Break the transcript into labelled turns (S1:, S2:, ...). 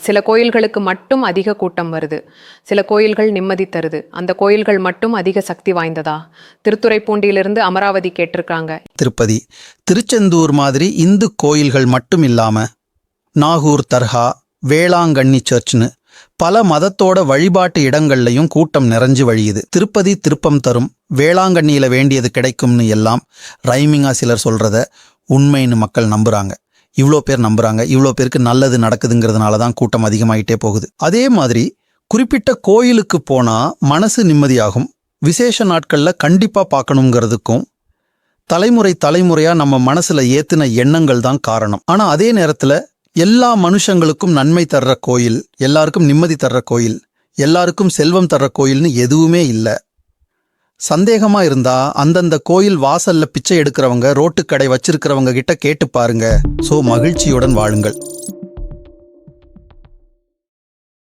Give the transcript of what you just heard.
S1: சில கோயில்களுக்கு மட்டும் அதிக கூட்டம் வருது, சில கோயில்கள் நிம்மதி தருது, அந்த கோயில்கள் மட்டும் அதிக சக்தி வாய்ந்ததா? திருத்துறைப்பூண்டியிலிருந்து அமராவதி கேட்டிருக்காங்க.
S2: திருப்பதி, திருச்செந்தூர் மாதிரி இந்து கோயில்கள் மட்டும் இல்லாம நாகூர் தர்கா, வேளாங்கண்ணி சர்ச்னு பல மதத்தோட வழிபாட்டு இடங்கள்லையும் கூட்டம் நிறைஞ்சு வழியுது. திருப்பதி திருப்பம் தரும், வேளாங்கண்ணியில வேண்டியது கிடைக்கும்னு எல்லாம் ரைமிங்கா சிலர் சொல்றத உண்மைன்னு மக்கள் நம்புறாங்க. இவ்வளோ பேர் நம்புறாங்க, இவ்வளோ பேருக்கு நல்லது நடக்குதுங்கிறதுனால தான் கூட்டம் அதிகமாயிட்டே போகுது. அதே மாதிரி குறிப்பிட்ட கோயிலுக்கு போனா மனசு நிம்மதியாகும், விசேஷ நாட்கள்ல கண்டிப்பா பார்க்கணுங்கிறதுக்கும் தலைமுறையா நம்ம மனசுல ஏத்துன எண்ணங்கள் தான் காரணம். ஆனா அதே நேரத்துல எல்லா மனுஷங்களுக்கும் நன்மை தர்ற கோயில், எல்லாருக்கும் நிம்மதி தர்ற கோயில், எல்லாருக்கும் செல்வம் தர்ற கோயில்னு எதுவுமே இல்லை. சந்தேகமா இருந்தா அந்தந்த கோயில் வாசல்ல பிச்சை எடுக்கிறவங்க, ரோட்டுக்கடை வச்சிருக்கிறவங்க கிட்ட கேட்டு பாருங்க. மகிழ்ச்சியுடன் வாழுங்கள்.